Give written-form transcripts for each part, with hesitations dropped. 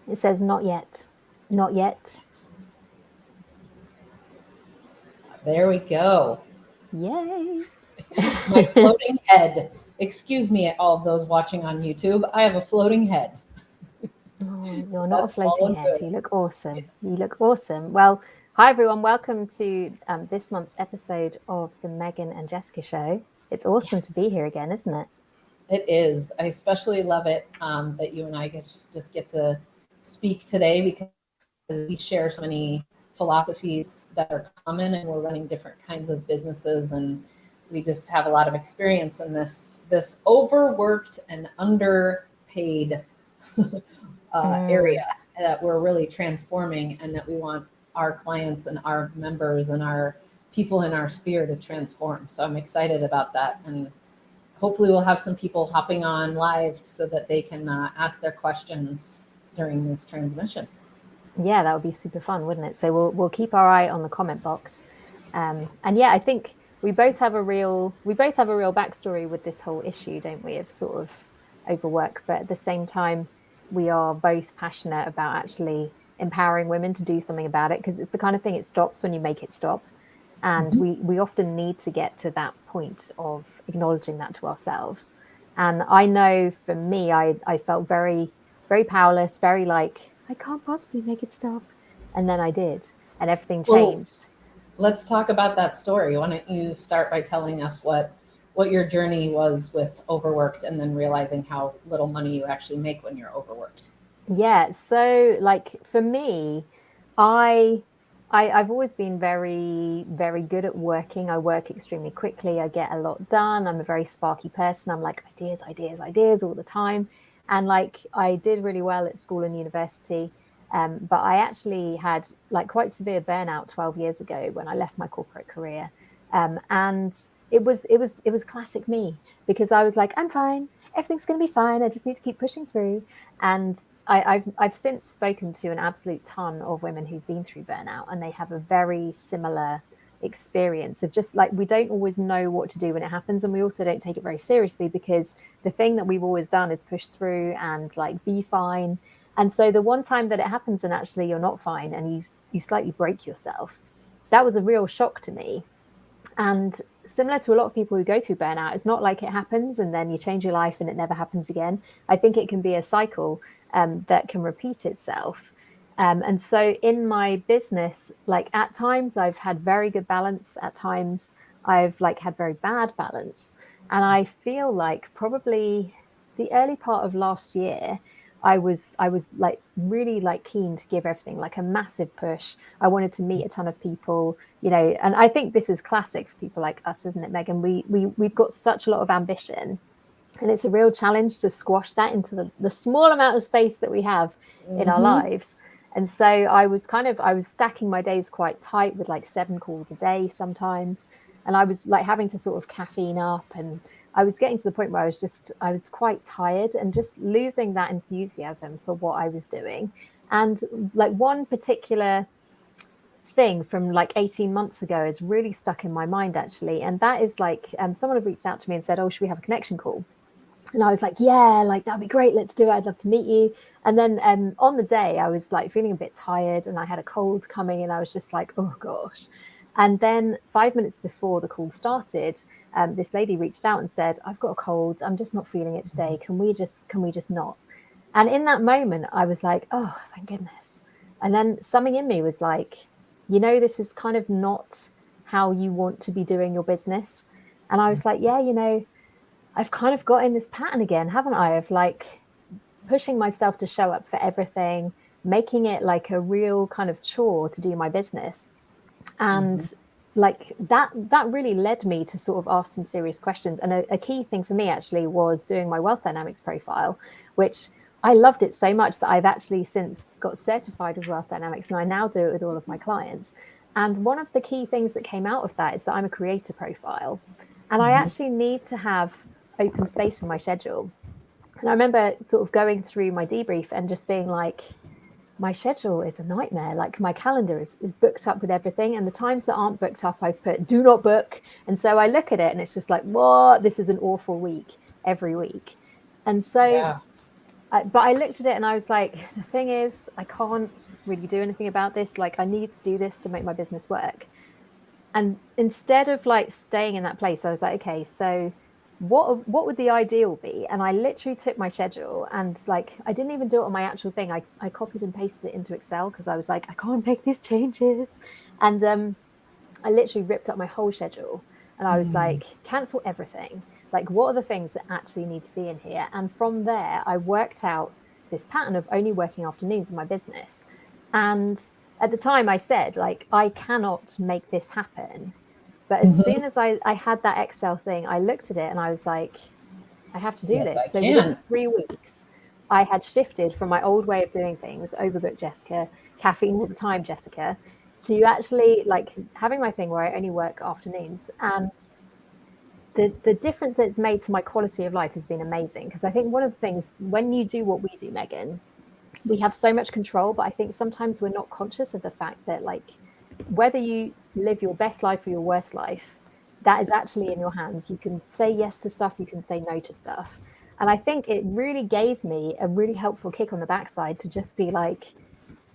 It says not yet. Not yet. There we go. Yay. My floating head. Excuse me, all of those watching on YouTube. I have a floating head. Oh, you're not a That's floating all head. good. You look awesome. Yes. You look awesome. Well, hi everyone. Welcome to this month's episode of the Meghann and Jessica Show. It's awesome to be here Yes, again, isn't it? it is. I especially love it that you and I just get to speak today because we share so many philosophies that are common, and we're running different kinds of businesses, and we just have a lot of experience in this overworked and underpaid Mm. area that we're really transforming, and that we want our clients and our members and our people in our sphere to transform. So I'm excited about that, and hopefully we'll have some people hopping on live so that they can ask their questions during this transmission. Yeah, that would be super fun, wouldn't it? So we'll keep our eye on the comment box. And Yes. yeah, I think we both have a real backstory with this whole issue, don't we, of sort of overwork. But at the same time, we are both passionate about actually empowering women to do something about it, because it's the kind of thing, it stops when you make it stop. And Mhm. we often need to get to that point of acknowledging that to ourselves. And I know for me, I felt very, very powerless, very like, I can't possibly make it stop. And then I did, and everything Well, changed. let's talk about that story. Why don't you start by telling us what your journey was with overworked, and then realizing how little money you actually make when you're overworked. Yeah, so like for me, I, I've always been very, very good at working. I work extremely quickly. I get a lot done. I'm a very sparky person. I'm like ideas, ideas, ideas all the time. And like I did really well at school and university. But I actually had like quite severe burnout 12 years ago when I left my corporate career. And it was classic me, because I was like, I'm fine. Everything's going to be fine. I just need to keep pushing through. And I've since spoken to an absolute ton of women who've been through burnout, and they have a very similar experience of just like, we don't always know what to do when it happens, and we also don't take it very seriously, because the thing that we've always done is push through and like be fine. And so the one time that it happens and actually you're not fine, and you slightly break yourself, that was a real shock to me. And similar to a lot of people who go through burnout, it's not like it happens and then you change your life and it never happens again. I think it can be a cycle that can repeat itself. And so in my business, like at times I've had very good balance, at times I've like had very bad balance. And I feel like probably the early part of last year, I was like really like keen to give everything like a massive push. I wanted to meet a ton of people, and I think this is classic for people like us, isn't it, Meghann? We've got such a lot of ambition, and it's a real challenge to squash that into the small amount of space that we have in our Mm-hmm. lives. And so I was stacking my days quite tight with like 7 calls a day sometimes. And I was like having to sort of caffeine up, and I was getting to the point where I was quite tired and just losing that enthusiasm for what I was doing. And like one particular thing from like 18 months ago is really stuck in my mind, actually. And that is like, someone had reached out to me and said, oh, should we have a connection call? And I was like, yeah, like that'd be great. Let's do it. I'd love to meet you. And then on the day, I was like feeling a bit tired, and I had a cold coming, and I was just like, oh gosh. And then 5 minutes before the call started, this lady reached out and said, I've got a cold. I'm just not feeling it today. Can we just not? And in that moment, I was like, oh, thank goodness. And then something in me was like, this is kind of not how you want to be doing your business. And I was like, yeah, I've kind of got in this pattern again, haven't I? Of like pushing myself to show up for everything, making it like a real kind of chore to do my business. And Mm-hmm. like that really led me to sort of ask some serious questions. And a key thing for me actually was doing my wealth dynamics profile, which I loved it so much that I've actually since got certified with wealth dynamics, and I now do it with all of my clients. And one of the key things that came out of that is that I'm a creator profile, and I Mm-hmm. actually need to have open space in my schedule. And I remember sort of going through my debrief and just being like, my schedule is a nightmare. Like my calendar is booked up with everything. And the times that aren't booked up, I put do not book. And so I look at it and it's just like, what? This is an awful week every week. And so Yeah. But I looked at it and I was like, the thing is, I can't really do anything about this. Like, I need to do this to make my business work. And instead of like staying in that place, I was like, okay, so what would the ideal be? And I literally took my schedule and like I didn't even do it on my actual thing. I copied and pasted it into Excel because I was like, I can't make these changes. And I literally ripped up my whole schedule and I was like, cancel everything. Like, what are the things that actually need to be in here? And from there, I worked out this pattern of only working afternoons in my business. And at the time, I said, like, I cannot make this happen. But as soon as I had that Excel thing, I looked at it and I was like, I have to do Yes, I this. So within can. 3 weeks, I had shifted from my old way of doing things, overbook Jessica, caffeine all the time, Jessica, to actually like having my thing where I only work afternoons. And the difference that it's made to my quality of life has been amazing. Because I think one of the things when you do what we do, Meghann, we have so much control, but I think sometimes we're not conscious of the fact that like whether you live your best life or your worst life, that is actually in your hands. You can say yes to stuff, you can say no to stuff. And I think it really gave me a really helpful kick on the backside to just be like,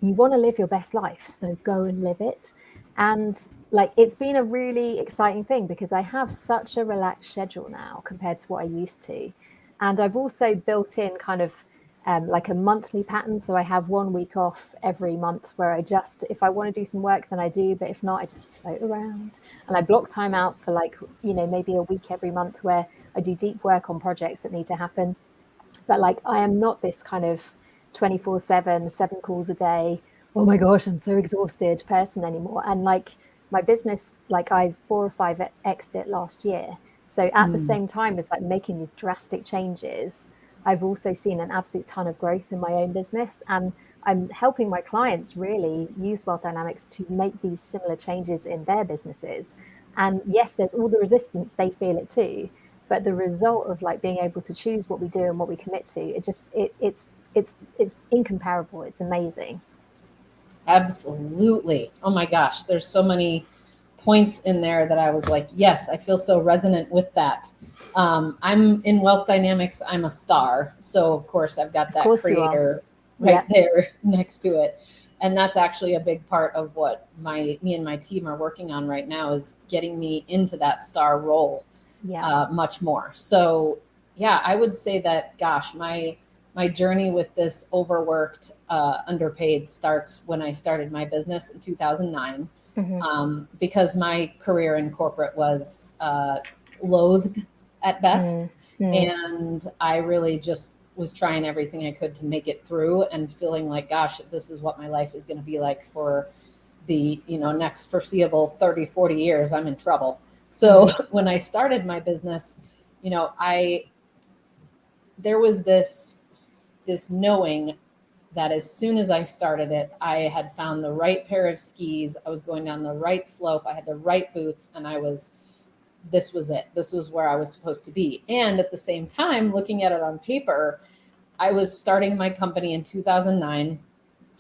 you want to live your best life, so go and live it. And like it's been a really exciting thing because I have such a relaxed schedule now compared to what I used to. And I've also built in kind of like a monthly pattern. So I have 1 week off every month where I just, if I want to do some work, then I do. But if not, I just float around. And I block time out for like, you know, maybe a week every month where I do deep work on projects that need to happen. But like, I am not this kind of 24/7, 7 calls a day. Oh my gosh, I'm so exhausted person anymore. And like my business, like I 4 or 5 x'd it last year. So at the same time as like making these drastic changes, I've also seen an absolute ton of growth in my own business. And I'm helping my clients really use wealth dynamics to make these similar changes in their businesses. And yes, there's all the resistance, they feel it too. But the result of like being able to choose what we do and what we commit to, it's incomparable. It's amazing. Absolutely. Oh my gosh, there's so many points in there that I was like, yes, I feel so resonant with that. I'm in Wealth Dynamics, I'm a star. So, of course, I've got Of that course you are. creator right Yeah. there next to it. And that's actually a big part of what me and my team are working on right now is getting me into that star role Yeah. much more. So, yeah, I would say that, gosh, my journey with this overworked, underpaid starts when I started my business in 2009, Mm-hmm. because my career in corporate was loathed at best. Mm-hmm. And I really just was trying everything I could to make it through and feeling like, gosh, if this is what my life is going to be like for the next foreseeable 30, 40 years, I'm in trouble. So when I started my business, I there was this knowing that as soon as I started it, I had found the right pair of skis. I was going down the right slope. I had the right boots, and this was it. This was where I was supposed to be. And at the same time, looking at it on paper, I was starting my company in 2009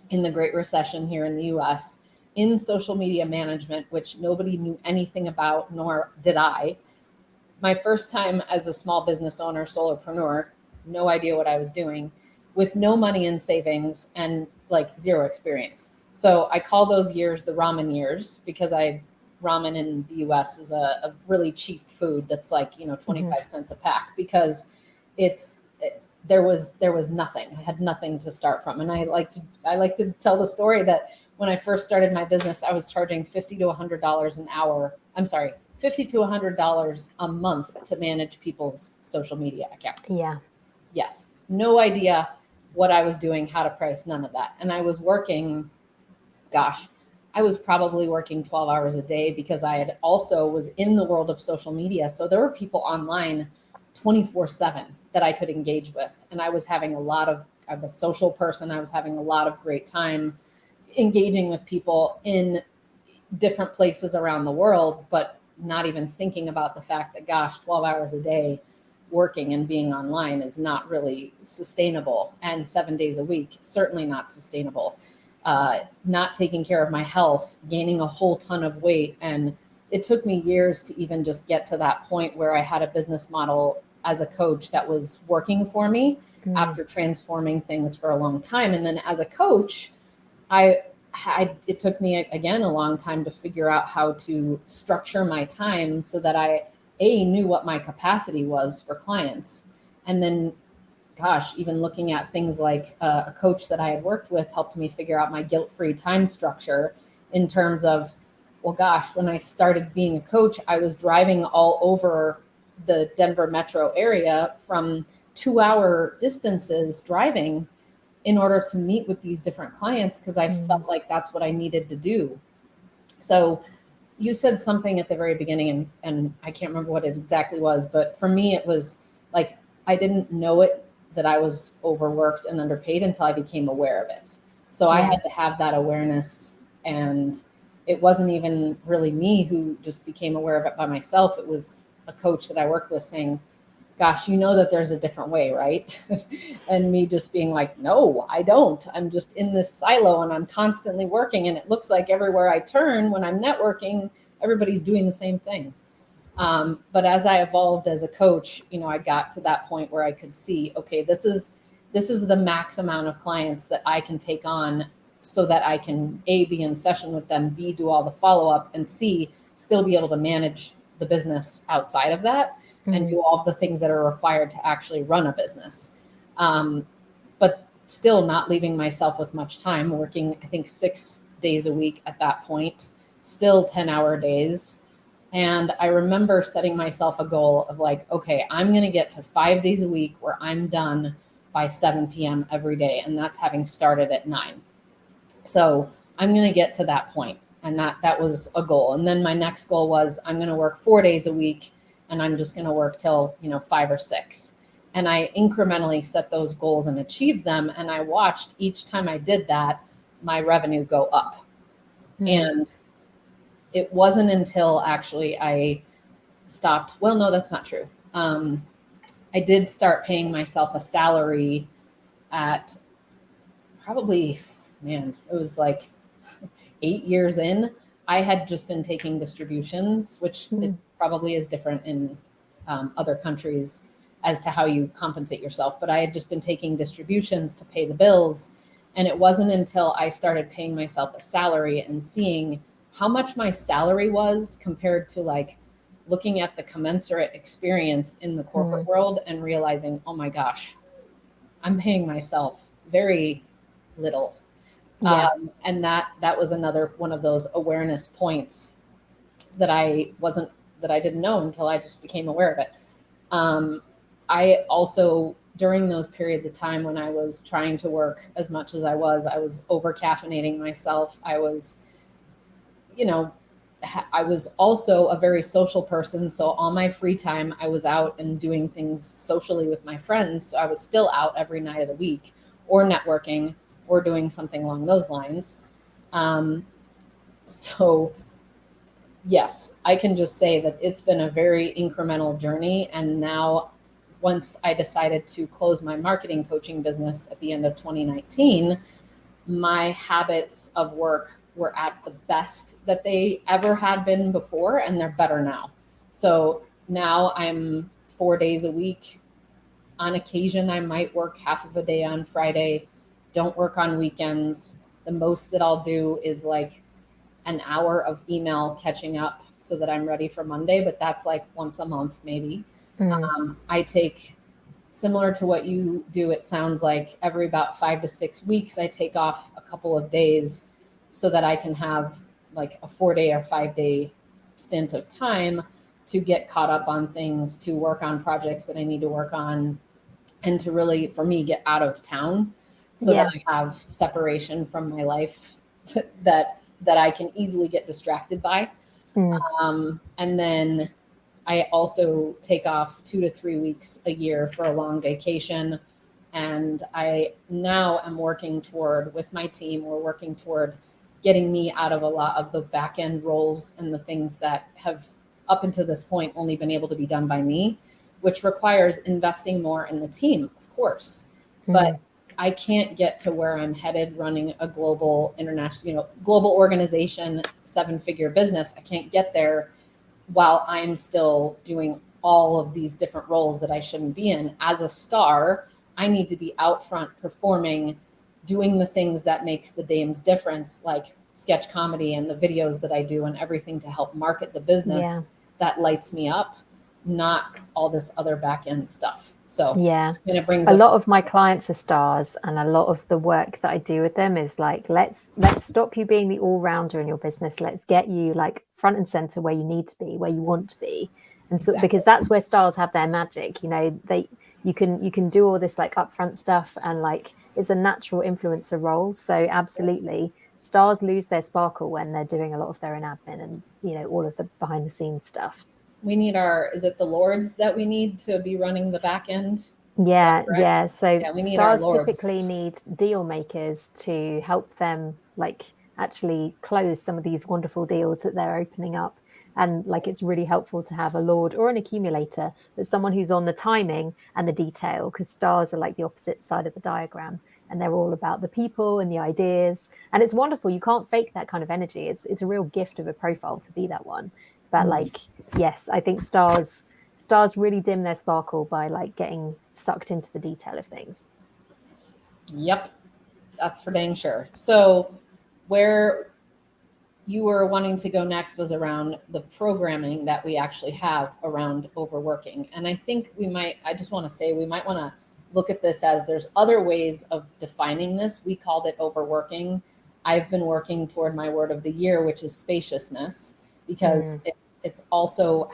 in the Great Recession here in the US in social media management, which nobody knew anything about, nor did I. My first time as a small business owner, solopreneur, no idea what I was doing, with no money in savings and like zero experience. So I call those years the ramen years because ramen in the US is a really cheap food that's like, 25 cents a pack because there was nothing. I had nothing to start from. And I like to tell the story that when I first started my business, I was charging $50 to $100 an hour. I'm sorry, $50 to $100 a month to manage people's social media accounts. Yeah. Yes. No idea what I was doing, how to price, none of that. And I was working, gosh, I was probably working 12 hours a day because I had also was in the world of social media. So there were people online 24/7 that I could engage with. And I'm a social person. I was having a lot of great time engaging with people in different places around the world, but not even thinking about the fact that, gosh, 12 hours a day working and being online is not really sustainable. And 7 days a week, certainly not sustainable. Not taking care of my health, gaining a whole ton of weight. And it took me years to even just get to that point where I had a business model as a coach that was working for me after transforming things for a long time. And then as a coach, it took me, again, a long time to figure out how to structure my time so that I knew what my capacity was for clients. And then, gosh, even looking at things like a coach that I had worked with helped me figure out my guilt-free time structure in terms of, well, gosh, when I started being a coach, I was driving all over the Denver metro area from 2-hour distances driving in order to meet with these different clients because I felt like that's what I needed to do. So you said something at the very beginning, and I can't remember what it exactly was, but for me, it was like I didn't know it that I was overworked and underpaid until I became aware of it. So I had to have that awareness, and it wasn't even really me who just became aware of it by myself. It was a coach that I worked with saying, gosh, you know that there's a different way, right? And me just being like, no, I don't. I'm just in this silo and I'm constantly working. And it looks like everywhere I turn when I'm networking, everybody's doing the same thing. But as I evolved as a coach, I got to that point where I could see, okay, this is the max amount of clients that I can take on so that I can A, be in session with them, B, do all the follow-up, and C, still be able to manage the business outside of that and do all the things that are required to actually run a business. But still not leaving myself with much time, working, I think, 6 days a week at that point, still 10-hour days. And I remember setting myself a goal of like, okay, I'm going to get to 5 days a week where I'm done by 7 p.m. every day. And that's having started at 9. So I'm going to get to that point. And that was a goal. And then my next goal was I'm going to work 4 days a week, and I'm just going to work till 5 or 6. And I incrementally set those goals and achieved them. And I watched each time I did that, my revenue go up. And it wasn't until actually I stopped. Well, no, that's not true. I did start paying myself a salary at probably, it was like 8 years in. I had just been taking distributions, which it probably is different in other countries as to how you compensate yourself. But I had just been taking distributions to pay the bills. And it wasn't until I started paying myself a salary and seeing how much my salary was compared to like looking at the commensurate experience in the corporate world and realizing, oh my gosh, I'm paying myself very little. And that was another one of those awareness points that I didn't know until I just became aware of it. I also, during those periods of time when I was trying to work as much as I was over caffeinating myself. I was also a very social person. So all my free time, I was out and doing things socially with my friends. So I was still out every night of the week or networking or doing something along those lines. So yes, I can just say that it's been a very incremental journey. And now once I decided to close my marketing coaching business at the end of 2019, my habits of work were at the best that they ever had been before, and they're better now. So now I'm 4 days a week. On occasion, I might work half of a day on Friday, don't work on weekends. The most that I'll do is like an hour of email catching up so that I'm ready for Monday, but that's like once a month, maybe. I take, similar to what you do, it sounds like every about 5 to 6 weeks, I take off a couple of days so that I can have like a 4-day or 5-day stint of time to get caught up on things, to work on projects that I need to work on, and to really, for me, get out of town so that I have separation from my life that I can easily get distracted by. And then I also take off 2 to 3 weeks a year for a long vacation. And I now am working toward, with my team, we're working toward getting me out of a lot of the back end roles and the things that have up until this point only been able to be done by me, which requires investing more in the team, of course. But I can't get to where I'm headed running a global international, global organization, 7-figure business. I can't get there while I'm still doing all of these different roles that I shouldn't be in. As a star, I need to be out front performing, doing the things that makes the dame's difference, like sketch comedy and the videos that I do and everything to help market the business. That lights me up, not all this other back end stuff. So yeah, and it brings a us lot of my clients are stars, and a lot of the work that I do with them is like, let's stop you being the all-rounder in your business. Let's get you like front and center where you need to be, where you want to be. And so because that's where stars have their magic, you know, you can do all this like upfront stuff, and like it's a natural influencer role. So absolutely, stars lose their sparkle when they're doing a lot of their own admin and, you know, all of the behind the scenes stuff. We need is it the lords that we need to be running the back end? Yeah. So we need stars our lords. typically need deal makers to help them like actually close some of these wonderful deals that they're opening up. And like, it's really helpful to have a lord or an accumulator, but someone who's on the timing and the detail, because stars are like the opposite side of the diagram, and they're all about the people and the ideas. And it's wonderful. You can't fake that kind of energy. It's a real gift of a profile to be that one. But like, yes, I think stars really dim their sparkle by like getting sucked into the detail of things. Yep, that's for dang sure. So where you were wanting to go next was around the programming that we actually have around overworking. And I think I just want to say, we might want to look at this as there's other ways of defining this. We called it overworking. I've been working toward my word of the year, which is spaciousness, because it's also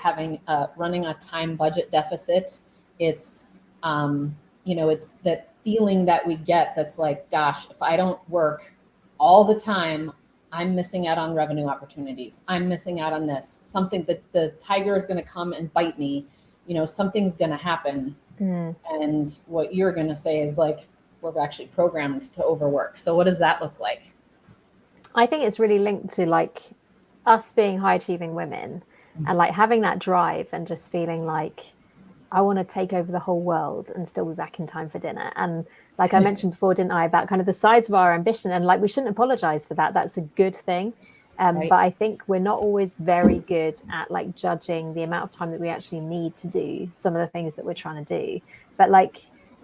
running a time budget deficit. It's, it's that feeling that we get that's like, gosh, if I don't work all the time, I'm missing out on revenue opportunities. I'm missing out on this. Something that the tiger is going to come and bite me. You know, something's going to happen. And what you're going to say is like, we're actually programmed to overwork. So what does that look like? I think it's really linked to like us being high achieving women and like having that drive and just feeling like I want to take over the whole world and still be back in time for dinner. And like I mentioned before, didn't I, about kind of the size of our ambition, and like we shouldn't apologize for that. That's a good thing. Right. But I think we're not always very good at like judging the amount of time that we actually need to do some of the things that we're trying to do. But like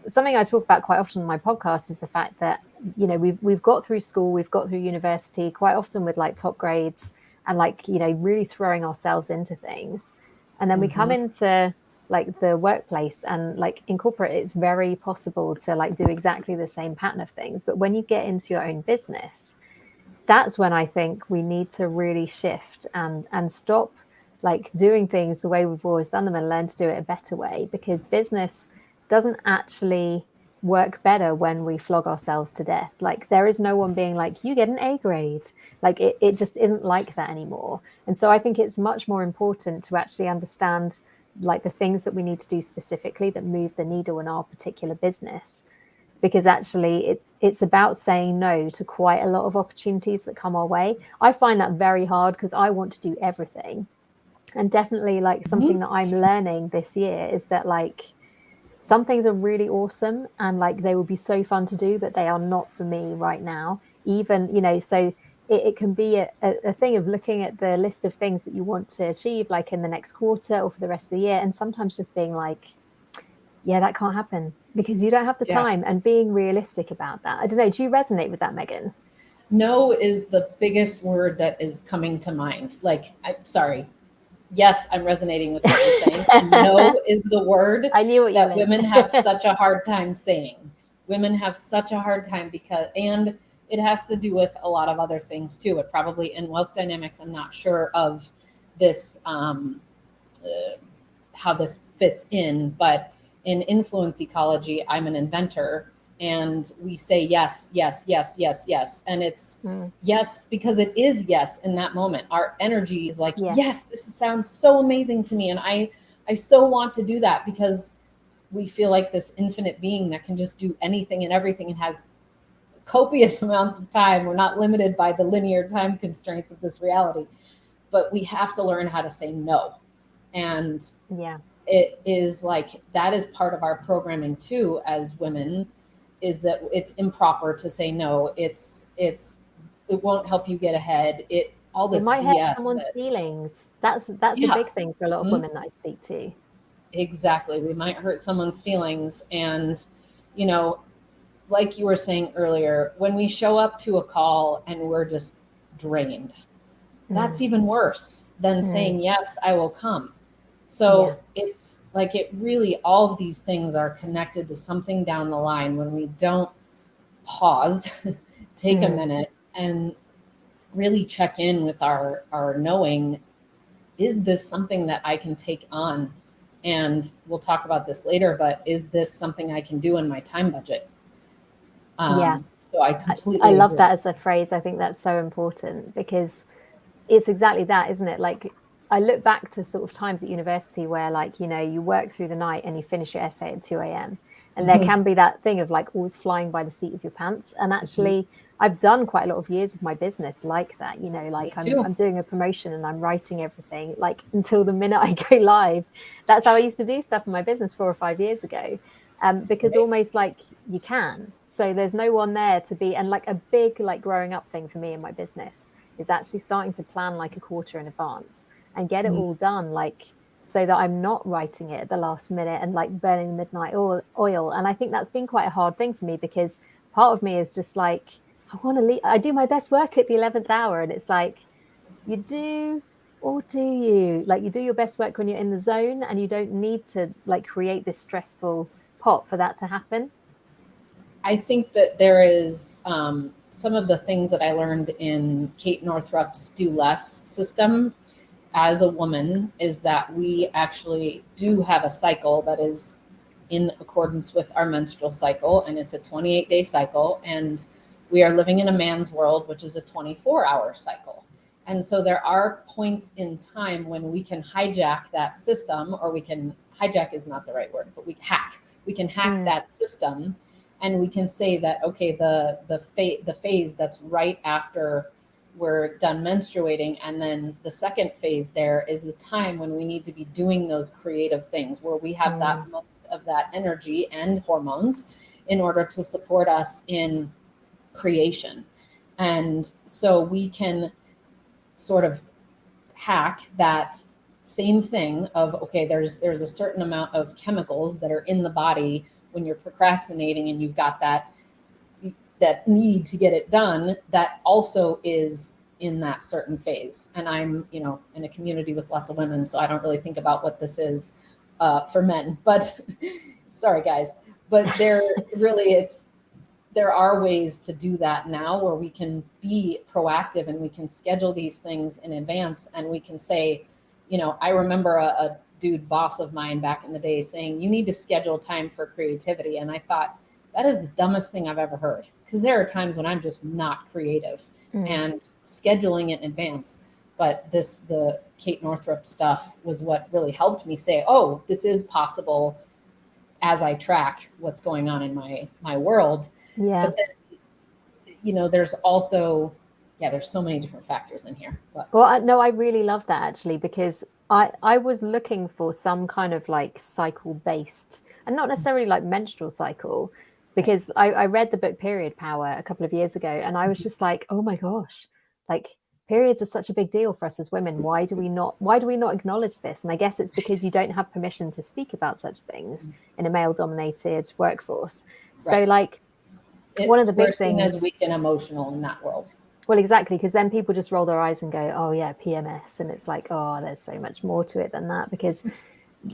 something I talk about quite often on my podcast is the fact that, you know, we've got through school, we've got through university quite often with like top grades and like, you know, really throwing ourselves into things. And then we come into like the workplace and like in corporate, it's very possible to like do exactly the same pattern of things. But when you get into your own business, that's when I think we need to really shift and stop like doing things the way we've always done them and learn to do it a better way, because business doesn't actually work better when we flog ourselves to death. Like there is no one being like, you get an A grade. Like it just isn't like that anymore. And so I think it's much more important to actually understand like the things that we need to do specifically that move the needle in our particular business, because actually it's about saying no to quite a lot of opportunities that come our way. I find that very hard because I want to do everything. And definitely like something that I'm learning this year is that like some things are really awesome and like they will be so fun to do, but they are not for me right now. Even, you know, so it can be a thing of looking at the list of things that you want to achieve like in the next quarter or for the rest of the year, and sometimes just being like, yeah, that can't happen because you don't have the time, and being realistic about that. I don't know, do you resonate with that, Meghann? No is the biggest word that is coming to mind. Like, I'm sorry. Yes, I'm resonating with what you're saying. No is the word I knew what you meant. Women have such a hard time saying. Women have such a hard time and it has to do with a lot of other things too. It probably in wealth dynamics, I'm not sure of this, how this fits in, but in influence ecology, I'm an inventor. And we say yes, yes, yes, yes, yes. And it's yes, because it is yes in that moment. Our energy is like, yes, this sounds so amazing to me. And I so want to do that because we feel like this infinite being that can just do anything and everything and has copious amounts of time. We're not limited by the linear time constraints of this reality, but we have to learn how to say no. And it is like, that is part of our programming too, as women, is that it's improper to say no. It won't help you get ahead. All this it might BS hurt someone's feelings. That's a big thing for a lot of women that I speak to. Exactly. We might hurt someone's feelings. And, you know, like you were saying earlier, when we show up to a call and we're just drained, that's even worse than saying, yes, I will come. So it's like, it really, all of these things are connected to something down the line when we don't pause, take a minute and really check in with our knowing, is this something that I can take on? And we'll talk about this later, but is this something I can do in my time budget? So I completely I love agree. that as a phrase. I think that's so important because it's exactly that, isn't it? Like, I look back to sort of times at university where, like, you know, you work through the night and you finish your essay at 2 a.m. And there can be that thing of like always flying by the seat of your pants. And actually, I've done quite a lot of years of my business like that, you know, like I'm doing a promotion and I'm writing everything like until the minute I go live. That's how I used to do stuff in my business 4 or 5 years ago. Because almost like you can. So there's no one there to be. And like a big, like growing up thing for me in my business is actually starting to plan like a quarter in advance and get it all done, like, so that I'm not writing it at the last minute and like burning the midnight oil. And I think that's been quite a hard thing for me because part of me is just like, I want to leave. I do my best work at the 11th hour. And it's like, you do, or do you? Like, you do your best work when you're in the zone and you don't need to like create this stressful pot for that to happen. I think that there is some of the things that I learned in Kate Northrup's Do Less system as a woman is that we actually do have a cycle that is in accordance with our menstrual cycle, and it's a 28-day cycle. And we are living in a man's world, which is a 24-hour cycle. And so there are points in time when we can hijack that system, or we can, hijack is not the right word, but we can hack that system. And we can say that, okay, the phase that's right after we're done menstruating, and then the second phase there is the time when we need to be doing those creative things where we have that most of that energy and hormones in order to support us in creation. And so we can sort of hack that same thing of, okay, there's a certain amount of chemicals that are in the body when you're procrastinating and you've got that need to get it done, that also is in that certain phase. And I'm, you know, in a community with lots of women, so I don't really think about what this is for men, but sorry guys, but there are ways to do that now where we can be proactive and we can schedule these things in advance. And we can say, you know, I remember a dude boss of mine back in the day saying, you need to schedule time for creativity. And I thought, that is the dumbest thing I've ever heard, because there are times when I'm just not creative and scheduling it in advance. But the Kate Northrup stuff was what really helped me say, oh, this is possible as I track what's going on in my world. Yeah. But then, you know, there's also, there's so many different factors in here. But. Well, no, I really love that actually, because I was looking for some kind of like cycle based, and not necessarily like menstrual cycle, because I read the book Period Power a couple of years ago, and I was just like, oh my gosh, like periods are such a big deal for us as women. Why do we not acknowledge this? And I guess it's because you don't have permission to speak about such things in a male dominated workforce. So like, one of the big things, as weak and emotional in that world. Well, exactly, because then people just roll their eyes and go, oh yeah, PMS. And it's like, oh, there's so much more to it than that. Because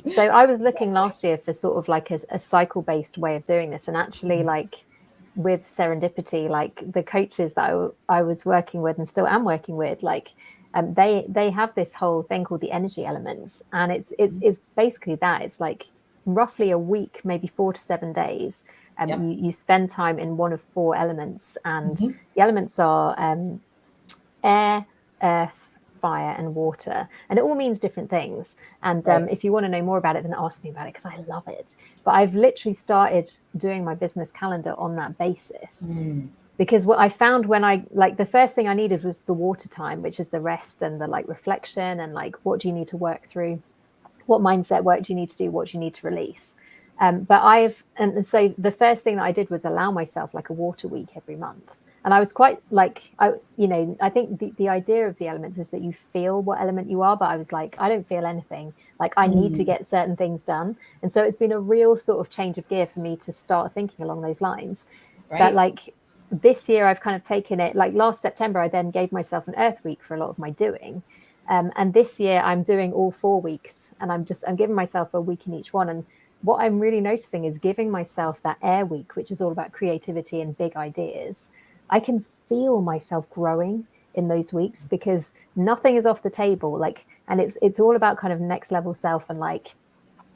so I was looking last year for sort of like a cycle-based way of doing this. And actually, like with Serendipity, like the coaches that I was working with and still am working with, like they have this whole thing called the energy elements. And it's basically that. It's like roughly a week, maybe 4 to 7 days. You spend time in one of 4 elements, and the elements are air, earth, fire, and water, and it all means different things. And if you want to know more about it, then ask me about it, because I love it. But I've literally started doing my business calendar on that basis, because what I found when I, like, the first thing I needed was the water time, which is the rest and the like reflection, and like, what do you need to work through? What mindset work do you need to do? What do you need to release? And so the first thing that I did was allow myself like a water week every month. And I was quite like, I think the idea of the elements is that you feel what element you are, but I was like, I don't feel anything. Like I need to get certain things done. And so it's been a real sort of change of gear for me to start thinking along those lines. That like this year I've kind of taken it, like last September, I then gave myself an Earth week for a lot of my doing. And this year I'm doing all 4 weeks, and I'm giving myself a week in each one. And what I'm really noticing is giving myself that air week, which is all about creativity and big ideas. I can feel myself growing in those weeks because nothing is off the table. Like, and it's all about kind of next level self and like,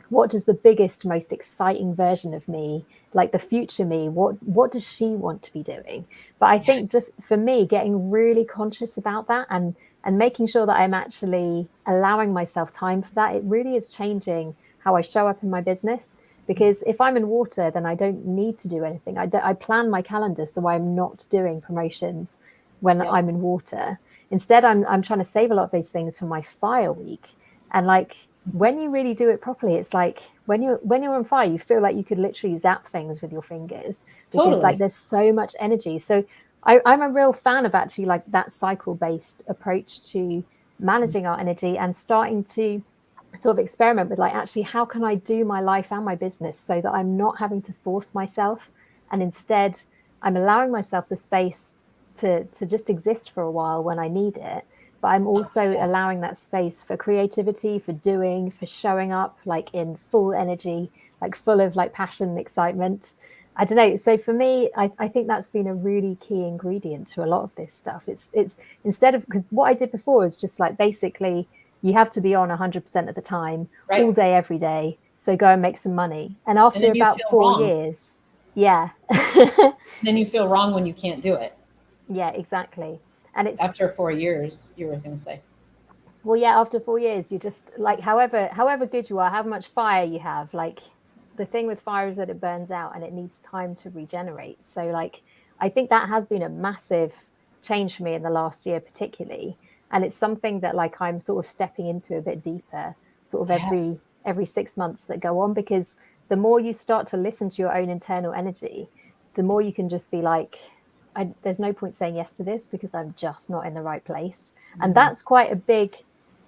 what does the biggest, most exciting version of me, like the future me, what does she want to be doing? But I think just for me, getting really conscious about that and making sure that I'm actually allowing myself time for that, it really is changing how I show up in my business. Because if I'm in water, then I don't need to do anything. I plan my calendar so I'm not doing promotions when I'm in water. Instead, I'm trying to save a lot of those things for my fire week. And like when you really do it properly, it's like when you're on fire, you feel like you could literally zap things with your fingers because like there's so much energy. So I'm a real fan of actually like that cycle-based approach to managing our energy and starting to sort of experiment with like, actually, how can I do my life and my business so that I'm not having to force myself, and instead I'm allowing myself the space to just exist for a while when I need it. But I'm also allowing that space for creativity, for doing, for showing up like in full energy, like full of like passion and excitement. I don't know. So for me, I think that's been a really key ingredient to a lot of this stuff. It's instead of, because what I did before is just like basically you have to be on 100% of the time, all day, every day. So go and make some money. And after about 4 years, then you feel wrong when you can't do it. Yeah, exactly. And it's after 4 years, you were going to say. Well, yeah, after 4 years, you just like, however good you are, how much fire you have, like the thing with fire is that it burns out and it needs time to regenerate. So like, I think that has been a massive change for me in the last year, particularly. And it's something that like I'm sort of stepping into a bit deeper, sort of every 6 months that go on, because the more you start to listen to your own internal energy, the more you can just be like, there's no point saying yes to this because I'm just not in the right place. And that's quite a big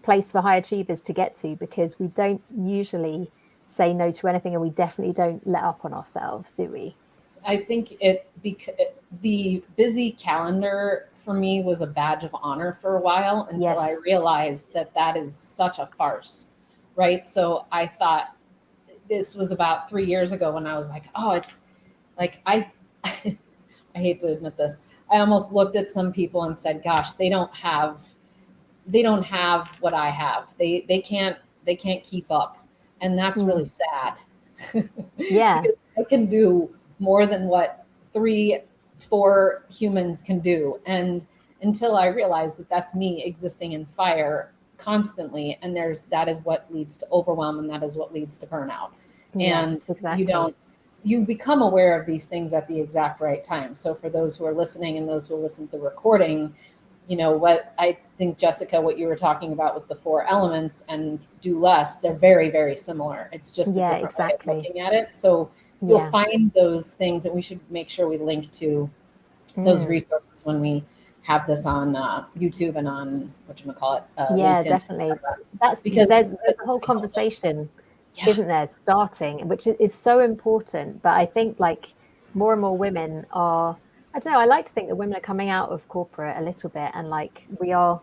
place for high achievers to get to, because we don't usually say no to anything, and we definitely don't let up on ourselves, do we? I think the busy calendar for me was a badge of honor for a while until I realized that is such a farce, right? So I thought, this was about 3 years ago when I was like, oh, it's like I hate to admit this. I almost looked at some people and said, gosh, they don't have what I have. They can't keep up. And that's really sad. Yeah. Because I can do more than what 3-4 humans can do. And until I realized that that's me existing in fire constantly. And that is what leads to overwhelm, and that is what leads to burnout. Yeah, and exactly. you become aware of these things at the exact right time. So for those who are listening and those who will listen to the recording, what I think, Jessica, what you were talking about with the 4 elements and do less, they're very, very similar. It's just a different way of looking at it. So you'll find those things, and we should make sure we link to those resources when we have this on YouTube and on whatchamacallit, yeah, LinkedIn. Definitely. That's because there's a whole conversation, isn't there, starting, which is so important. But I think like more and more women are, I don't know, I like to think that women are coming out of corporate a little bit, and like we are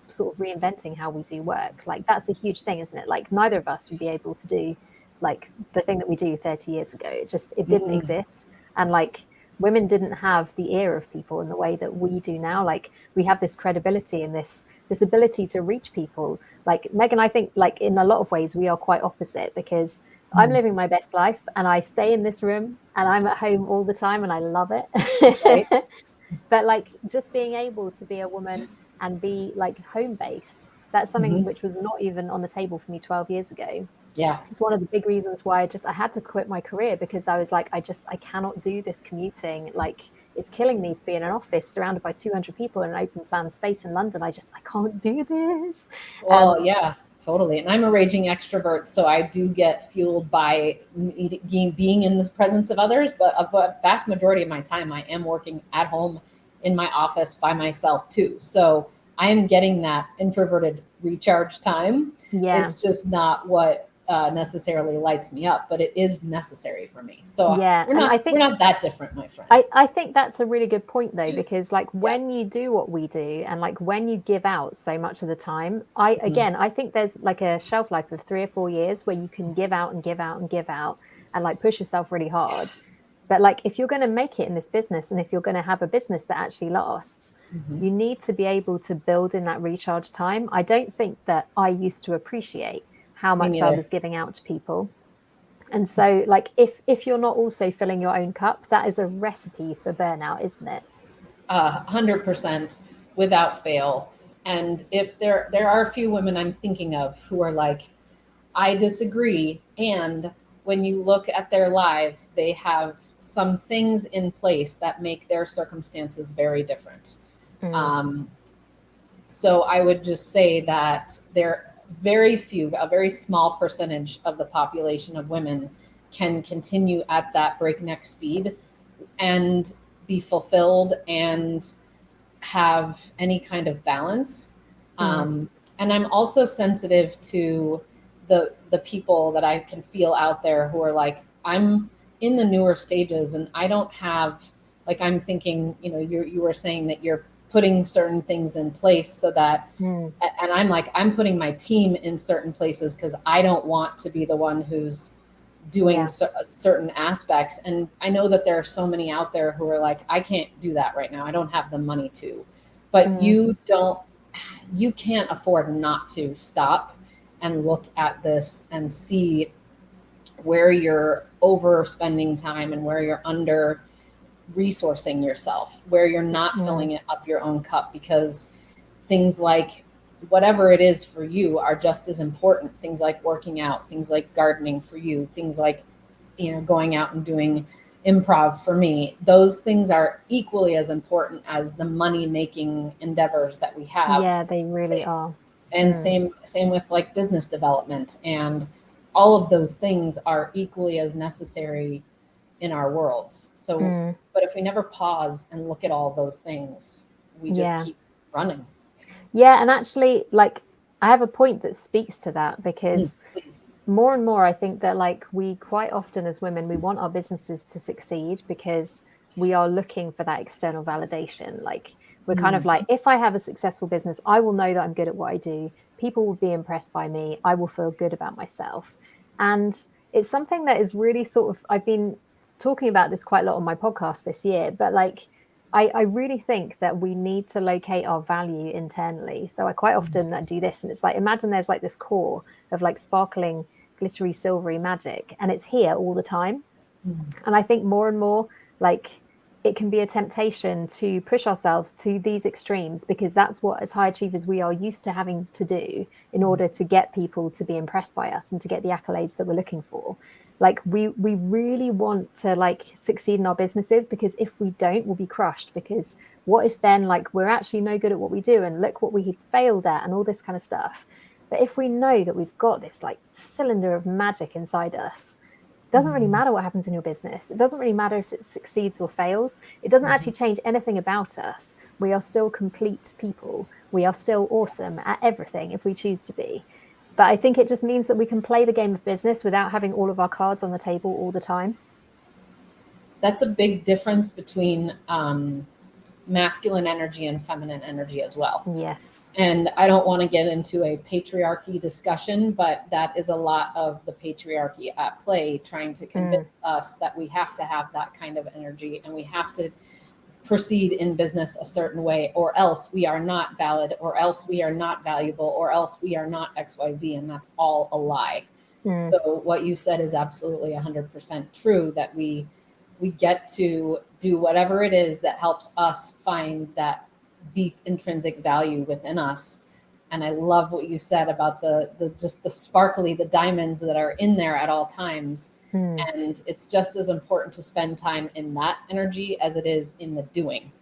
sort of reinventing how we do work. Like that's a huge thing, isn't it? Like neither of us would be able to do like the thing that we do 30 years ago. It didn't exist. And like women didn't have the ear of people in the way that we do now. Like we have this credibility and this ability to reach people. Like Meghann, I think like in a lot of ways we are quite opposite, because I'm living my best life and I stay in this room and I'm at home all the time and I love it. But like just being able to be a woman and be like home based, that's something which was not even on the table for me 12 years ago. Yeah. It's one of the big reasons why I had to quit my career, because I was like, I cannot do this commuting. Like it's killing me to be in an office surrounded by 200 people in an open plan space in London. I can't do this. Well, yeah, totally. And I'm a raging extrovert, so I do get fueled by being in the presence of others. But a vast majority of my time, I am working at home in my office by myself too. So I am getting that introverted recharge time. Yeah. It's just not what necessarily lights me up, but it is necessary for me. So Yeah. we're not that different, my friend. I think that's a really good point though, because like when you do what we do and like when you give out so much of the time, I think there's like a shelf life of 3 or 4 years where you can give out and give out and give out and like push yourself really hard. But like if you're going to make it in this business and if you're going to have a business that actually lasts, you need to be able to build in that recharge time. I don't think that I used to appreciate how much I was giving out to people. And so like if you're not also filling your own cup, that is a recipe for burnout, isn't it? 100% without fail. And if there are a few women I'm thinking of who are like, I disagree. And when you look at their lives, they have some things in place that make their circumstances very different. So I would just say that there very few, a very small percentage of the population of women can continue at that breakneck speed and be fulfilled and have any kind of balance. And I'm also sensitive to the people that I can feel out there who are like, I'm in the newer stages and I don't have, like, I'm thinking, you know, you were saying that you're putting certain things in place so that, and I'm like, I'm putting my team in certain places because I don't want to be the one who's doing certain aspects. And I know that there are so many out there who are like, I can't do that right now. I don't have the money to, but you can't afford not to stop and look at this and see where you're overspending time and where you're under resourcing yourself, where you're not filling it up your own cup, because things like whatever it is for you are just as important. Things like working out, things like gardening for you, things like, you know, going out and doing improv for me. Those things are equally as important as the money making endeavors that we have. Yeah, they really are. And same with like business development, and all of those things are equally as necessary in our worlds. So, but if we never pause and look at all those things, we just keep running. Yeah. And actually, like, I have a point that speaks to that, because more and more, I think that like we quite often as women, we want our businesses to succeed because we are looking for that external validation. Like we're kind of like, if I have a successful business, I will know that I'm good at what I do. People will be impressed by me. I will feel good about myself. And it's something that is really sort of, I've been talking about this quite a lot on my podcast this year, but like, I really think that we need to locate our value internally. So I quite often do this, and it's like, imagine there's like this core of like sparkling, glittery, silvery magic, and it's here all the time. And I think more and more, like, it can be a temptation to push ourselves to these extremes, because that's what, as high achievers, we are used to having to do in order to get people to be impressed by us and to get the accolades that we're looking for. Like we really want to like succeed in our businesses, because if we don't, we'll be crushed. Because what if then like we're actually no good at what we do and look what we failed at and all this kind of stuff. But if we know that we've got this like cylinder of magic inside us, it doesn't really matter what happens in your business. It doesn't really matter if it succeeds or fails. It doesn't actually change anything about us. We are still complete people. We are still awesome at everything if we choose to be. But I think it just means that we can play the game of business without having all of our cards on the table all the time. That's a big difference between masculine energy and feminine energy as well. Yes. And I don't want to get into a patriarchy discussion, but that is a lot of the patriarchy at play, trying to convince us that we have to have that kind of energy and we have to proceed in business a certain way, or else we are not valid, or else we are not valuable, or else we are not XYZ. And that's all a lie. So what you said is absolutely 100% true, that we get to do whatever it is that helps us find that deep intrinsic value within us. And I love what you said about the just the sparkly, the diamonds that are in there at all times. And it's just as important to spend time in that energy as it is in the doing.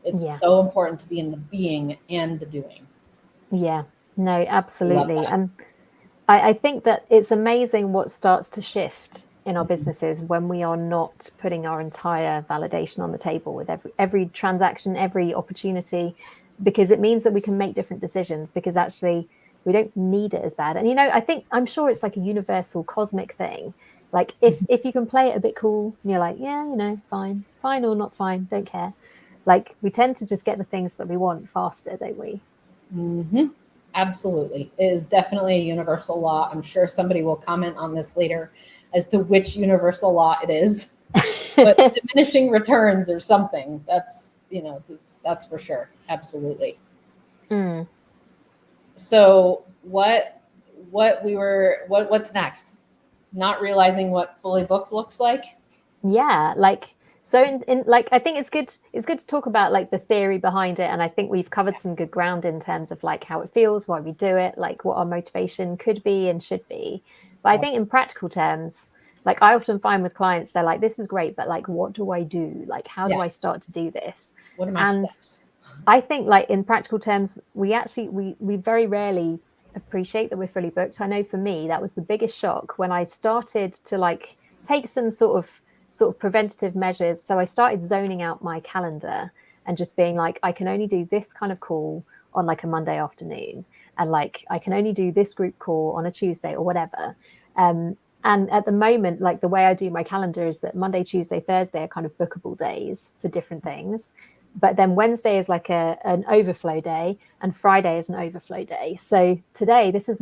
It's so important to be in the being and the doing. Yeah, no, absolutely. And I think that it's amazing what starts to shift in our businesses when we are not putting our entire validation on the table with every transaction, every opportunity, because it means that we can make different decisions, because actually we don't need it as bad. And, you know, I'm sure it's like a universal cosmic thing. Like if you can play it a bit cool and you're like, yeah, you know, fine or not fine, don't care. Like we tend to just get the things that we want faster, don't we? Mm-hmm. Absolutely. It is definitely a universal law. I'm sure somebody will comment on this later as to which universal law it is, but diminishing returns or something. That's, you know, that's for sure. Absolutely. Mm. So what's next? Not realizing what fully booked looks like. Yeah, like so in like I think it's good to talk about like the theory behind it, and I think we've covered some good ground in terms of like how it feels, why we do it, like what our motivation could be and should be. But I think in practical terms, like I often find with clients, they're like, this is great, but like what do I do? Like how do I start to do this? What are my steps? I think like in practical terms, we very rarely appreciate that we're fully booked. I know for me, that was the biggest shock when I started to like take some sort of preventative measures. So I started zoning out my calendar and just being like, I can only do this kind of call on like a Monday afternoon. And like, I can only do this group call on a Tuesday or whatever. And at the moment, like the way I do my calendar is that Monday, Tuesday, Thursday are kind of bookable days for different things. But then Wednesday is like an overflow day, and Friday is an overflow day. So today, this is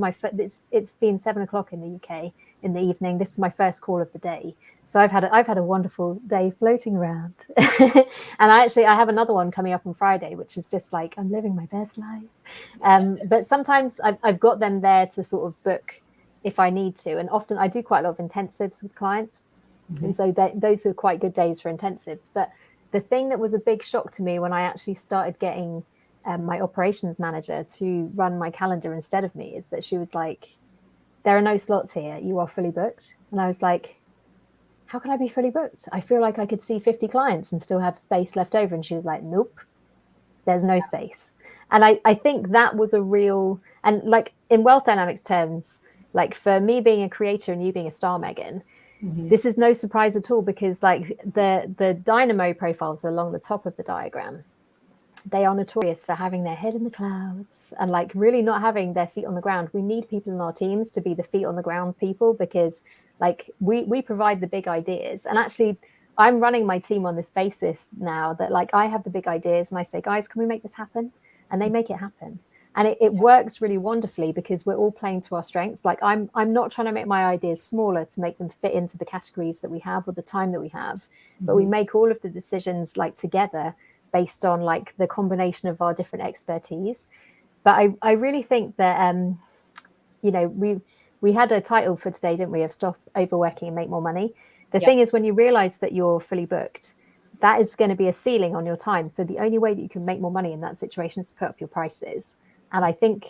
it's been 7 o'clock in the UK in the evening. This is my first call of the day. So I've had a wonderful day floating around. And I have another one coming up on Friday, which is just like, I'm living my best life. But sometimes I've got them there to sort of book if I need to. And often I do quite a lot of intensives with clients. Mm-hmm. And so those are quite good days for intensives. But the thing that was a big shock to me when I actually started getting my operations manager to run my calendar instead of me is that she was like, there are no slots here. You are fully booked. And I was like, how can I be fully booked? I feel like I could see 50 clients and still have space left over. And she was like, nope, there's no space. And I think that was a real, and like in wealth dynamics terms, like for me being a creator and you being a star, Meghann, mm-hmm. This is no surprise at all, because like the dynamo profiles along the top of the diagram, they are notorious for having their head in the clouds and like really not having their feet on the ground. We need people in our teams to be the feet on the ground people, because like we provide the big ideas. And actually I'm running my team on this basis now that like I have the big ideas and I say, guys, can we make this happen? And they make it happen. And it works really wonderfully because we're all playing to our strengths. Like I'm not trying to make my ideas smaller to make them fit into the categories that we have or the time that we have, mm-hmm. but we make all of the decisions like together based on like the combination of our different expertise. But I really think that, you know, we had a title for today, didn't we, of Stop Overworking and Make More Money. The thing is, when you realize that you're fully booked, that is going to be a ceiling on your time. So the only way that you can make more money in that situation is to put up your prices. And I think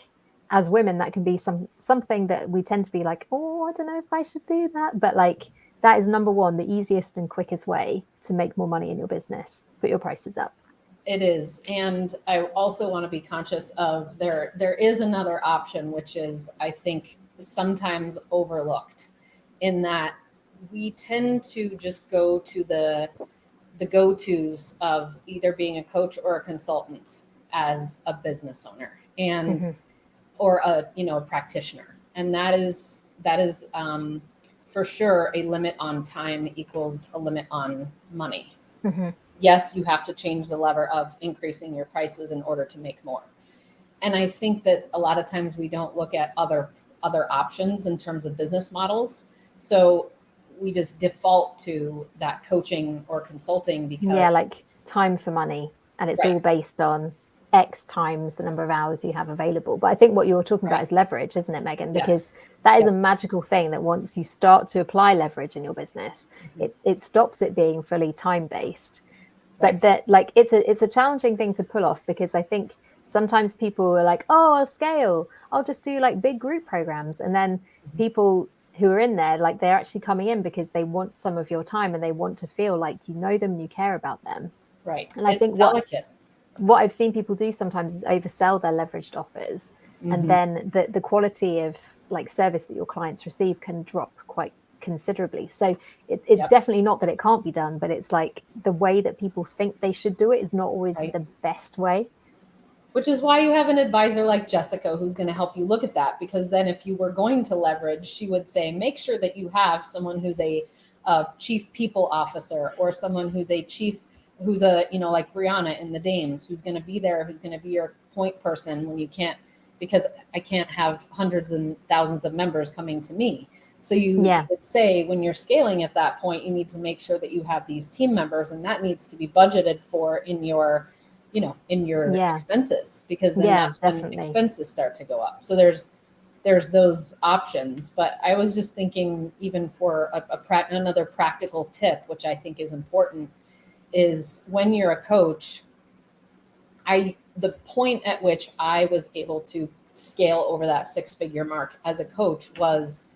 as women, that can be something that we tend to be like, oh, I don't know if I should do that. But like, that is number one, the easiest and quickest way to make more money in your business. Put your prices up. It is. And I also want to be conscious of there is another option, which is, I think, sometimes overlooked, in that we tend to just go to the go-tos of either being a coach or a consultant as a business owner and mm-hmm. or a practitioner. And that is for sure a limit on time equals a limit on money. Mm-hmm. Yes, you have to change the lever of increasing your prices in order to make more. And I think that a lot of times we don't look at other options in terms of business models. So we just default to that coaching or consulting because like time for money, and it's all based on X times the number of hours you have available. But I think what you're talking about is leverage, isn't it, Meghann? Because that is a magical thing that once you start to apply leverage in your business, mm-hmm. it stops it being fully time based. But that like it's a challenging thing to pull off, because I think sometimes people are like, oh, I'll scale, I'll just do like big group programs, and then mm-hmm. people who are in there, like they're actually coming in because they want some of your time and they want to feel like you know them and you care about them. Right. And I think delicate. What I've seen people do sometimes is oversell their leveraged offers. Mm-hmm. And then the quality of like service that your clients receive can drop quite considerably. So it's definitely not that it can't be done, but it's like the way that people think they should do it is not always the best way. Which is why you have an advisor like Jessica who's going to help you look at that, because then if you were going to leverage, she would say, make sure that you have someone who's a chief people officer, or someone who's a chief, who's a, you know, like Brianna in the Dames, who's going to be there, who's going to be your point person when you can't, because I can't have hundreds and thousands of members coming to me. So you would say when you're scaling at that point, you need to make sure that you have these team members, and that needs to be budgeted for in your, you know, in your expenses, because then that's when expenses start to go up. So there's those options. But I was just thinking, even for another practical tip, which I think is important, is when you're a coach, the point at which I was able to scale over that 6-figure mark as a coach was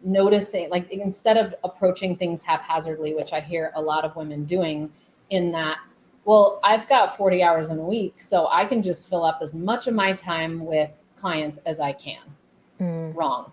noticing, like, instead of approaching things haphazardly, which I hear a lot of women doing, in that, well, I've got 40 hours in a week, so I can just fill up as much of my time with clients as I can. Wrong.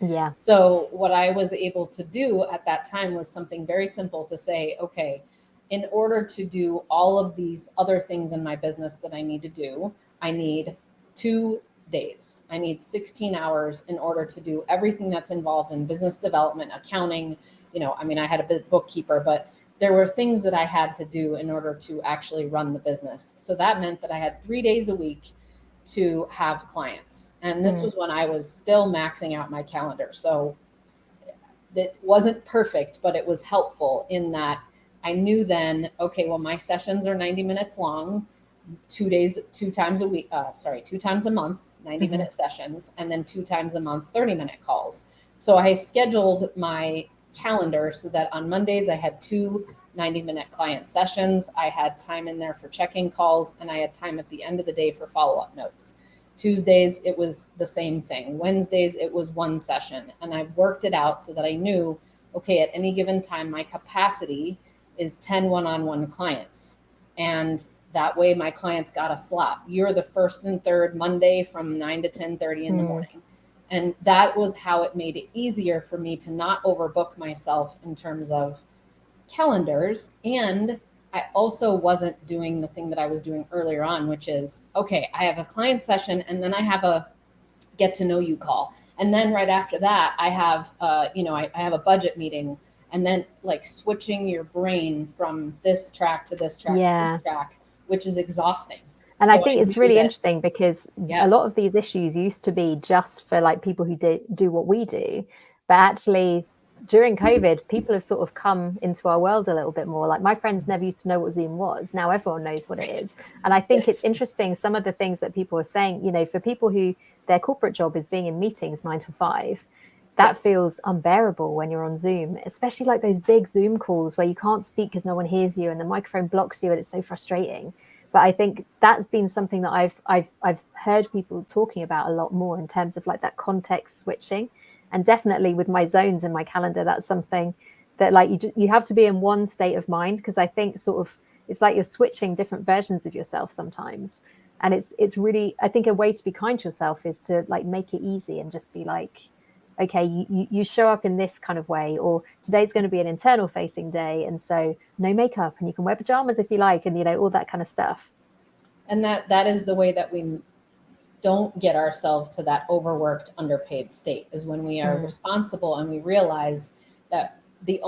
Yeah. So what I was able to do at that time was something very simple, to say, okay, in order to do all of these other things in my business that I need to do, I need 2 days. I need 16 hours in order to do everything that's involved in business development, accounting. You know, I mean, I had a bookkeeper, but there were things that I had to do in order to actually run the business. So that meant that I had 3 days a week to have clients. And this was when I was still maxing out my calendar. So it wasn't perfect, but it was helpful in that I knew then, okay, well, my sessions are 90 minutes long, 2 times a month, 90-minute sessions, and then 2 times a month, 30-minute calls. So I scheduled my calendar so that on Mondays I had 2 90-minute client sessions. I had time in there for check-in calls, and I had time at the end of the day for follow-up notes. Tuesdays, it was the same thing. Wednesdays, it was 1 session. And I worked it out so that I knew, okay, at any given time, my capacity is 10 one-on-one clients. And that way my clients got a slot. You're the first and third Monday from 9 to 10:30 in the morning. And that was how it made it easier for me to not overbook myself in terms of calendars. And I also wasn't doing the thing that I was doing earlier on, which is, okay, I have a client session, and then I have a get to know you call. And then right after that, I have, I have a budget meeting, and then like switching your brain from this track to this track to this track, which is exhausting. And so I think it's really interesting because a lot of these issues used to be just for like people who do what we do, but actually during COVID, people have sort of come into our world a little bit more. Like my friends never used to know what Zoom was. Now everyone knows what it is. And I think it's interesting, some of the things that people are saying, you know, for people who their corporate job is being in meetings 9 to 5, that feels unbearable when you're on Zoom, especially like those big Zoom calls where you can't speak because no one hears you and the microphone blocks you, and it's so frustrating. But I think that's been something that I've heard people talking about a lot more in terms of like that context switching. And definitely with my zones in my calendar, that's something that like you have to be in one state of mind, because I think sort of it's like you're switching different versions of yourself sometimes. And it's really, I think a way to be kind to yourself is to like make it easy and just be like, okay, you show up in this kind of way, or today's going to be an internal facing day, and so no makeup, and you can wear pajamas if you like, and you know, all that kind of stuff. And that is the way that we don't get ourselves to that overworked, underpaid state, is when we are responsible and we realize that the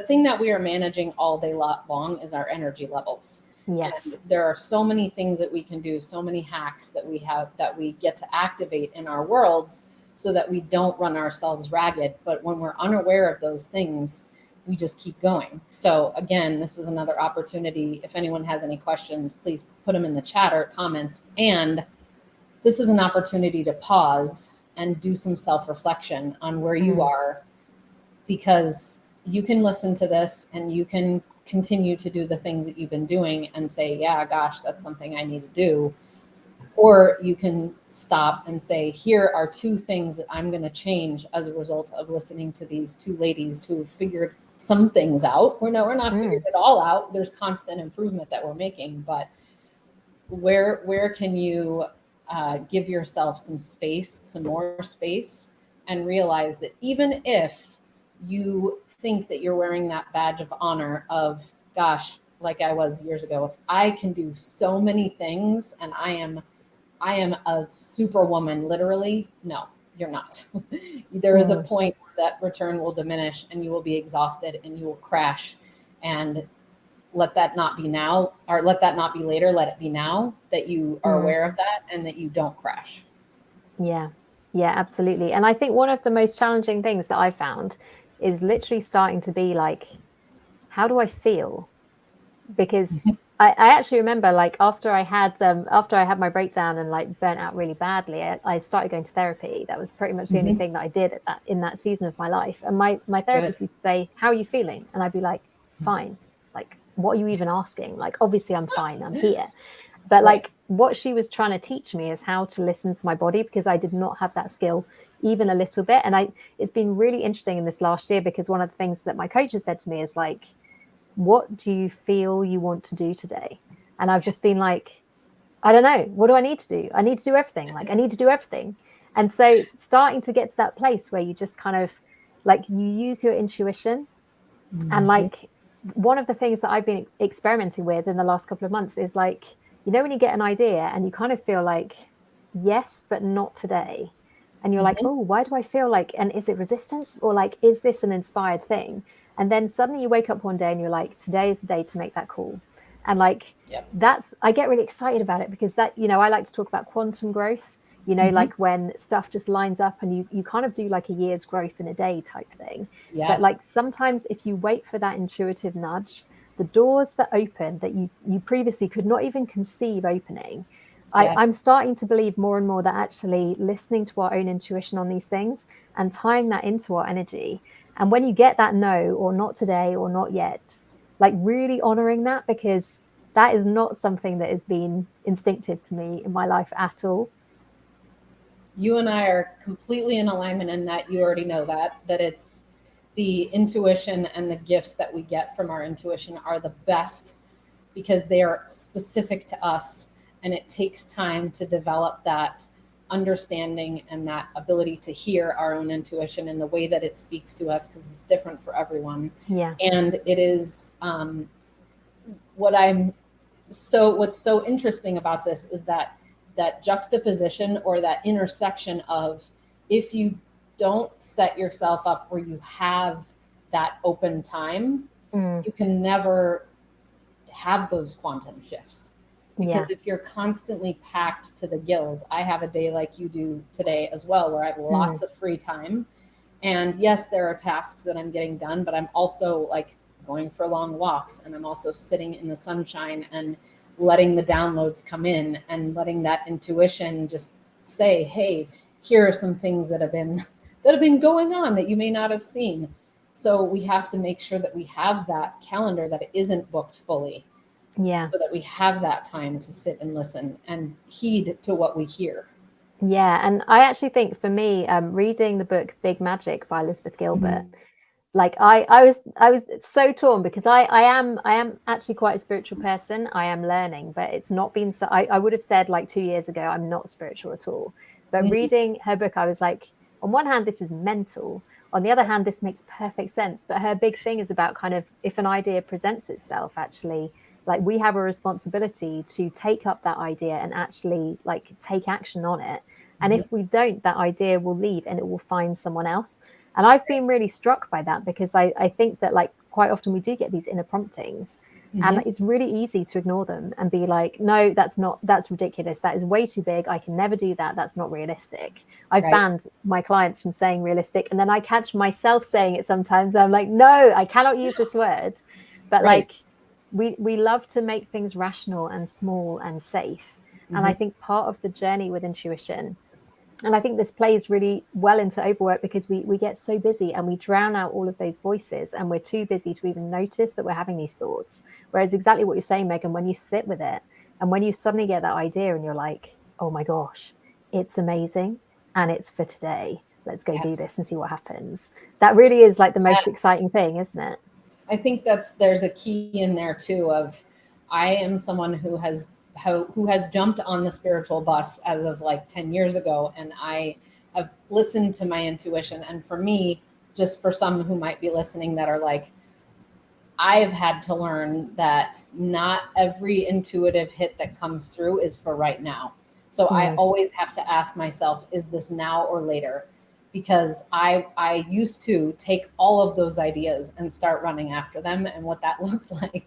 thing that we are managing all day long is our energy levels. Yes. And there are so many things that we can do, so many hacks that we have that we get to activate in our worlds so that we don't run ourselves ragged. But when we're unaware of those things, we just keep going. So again, this is another opportunity. If anyone has any questions, please put them in the chat or comments. And this is an opportunity to pause and do some self-reflection on where you are, because you can listen to this and you can continue to do the things that you've been doing and say, yeah, gosh, that's something I need to do. Or you can stop and say, here are 2 things that I'm going to change as a result of listening to these 2 ladies who figured some things out. We're not figured it all out. There's constant improvement that we're making, but where can you give yourself some space, some more space, and realize that even if you think that you're wearing that badge of honor of, gosh, like I was years ago, if I can do so many things and I am a superwoman, literally. No, you're not. There is a point where that return will diminish and you will be exhausted and you will crash. And let that not be now, or let that not be later. Let it be now that you are aware of that and that you don't crash. Yeah. Yeah, absolutely. And I think one of the most challenging things that I found is literally starting to be like, how do I feel? Because I actually remember, like, after I had my breakdown and like burnt out really badly, I started going to therapy. That was pretty much the only thing that I did in that season of my life. And my therapist used to say, "How are you feeling?" And I'd be like, "Fine." Like, what are you even asking? Like, obviously I'm fine. I'm here. But like, what she was trying to teach me is how to listen to my body, because I did not have that skill even a little bit. And it's been really interesting in this last year, because one of the things that my coach has said to me is like, what do you feel you want to do today? And I've just been like, I don't know. What do I need to do? I need to do everything. Like, I need to do everything. And so starting to get to that place where you just kind of like, you use your intuition. And like, one of the things that I've been experimenting with in the last couple of months is like, you know, when you get an idea and you kind of feel like, yes, but not today. And you're like, oh, why do I feel like, and is it resistance, or like, is this an inspired thing? And then suddenly you wake up one day and you're like, today is the day to make that call. And like, I get really excited about it, because that, you know, I like to talk about quantum growth, you know, like when stuff just lines up and you kind of do like a year's growth in a day type thing. But like, sometimes if you wait for that intuitive nudge, the doors that open that you previously could not even conceive opening, I'm starting to believe more and more that actually listening to our own intuition on these things and tying that into our energy. And when you get that no, or not today, or not yet, like really honoring that, because that is not something that has been instinctive to me in my life at all. You and I are completely in alignment in that. You already know that it's the intuition and the gifts that we get from our intuition are the best, because they are specific to us. And it takes time to develop that understanding and that ability to hear our own intuition in the way that it speaks to us, because it's different for everyone. Yeah. And it is what's so interesting about this is that juxtaposition, or that intersection of, if you don't set yourself up where you have that open time, you can never have those quantum shifts. Because if you're constantly packed to the gills, I have a day like you do today as well, where I have lots of free time. And yes, there are tasks that I'm getting done, but I'm also like going for long walks, and I'm also sitting in the sunshine and letting the downloads come in, and letting that intuition just say, hey, here are some things that have been going on that you may not have seen. So we have to make sure that we have that calendar, that it isn't booked fully. Yeah. So that we have that time to sit and listen and heed to what we hear. Yeah. And I actually think for me, reading the book Big Magic by Elizabeth Gilbert, like I was so torn, because I am actually quite a spiritual person. I am learning, but it's not been so, I would have said like 2 years ago, I'm not spiritual at all. But reading her book, I was like, on one hand, this is mental. On the other hand, this makes perfect sense. But her big thing is about kind of, if an idea presents itself, actually, like, we have a responsibility to take up that idea and actually like take action on it. And if we don't, that idea will leave and it will find someone else. And I've been really struck by that, because I think that like quite often we do get these inner promptings, and it's really easy to ignore them and be like, no, that's ridiculous. That is way too big. I can never do that. That's not realistic. I've banned my clients from saying realistic. And then I catch myself saying it sometimes. I'm like, no, I cannot use this word. But like, we love to make things rational and small and safe. And I think part of the journey with intuition, and I think this plays really well into overwork, because we get so busy and we drown out all of those voices, and we're too busy to even notice that we're having these thoughts. Whereas exactly what you're saying, Meghann, when you sit with it and when you suddenly get that idea and you're like, oh my gosh, it's amazing and it's for today. Let's go do this and see what happens. That really is like the most exciting thing, isn't it? I think there's a key in there too of, I am someone who has jumped on the spiritual bus as of like 10 years ago. And I have listened to my intuition. And for me, just for some who might be listening that are like, I have had to learn that not every intuitive hit that comes through is for right now. So I always have to ask myself, is this now or later? Because I used to take all of those ideas and start running after them. And what that looked like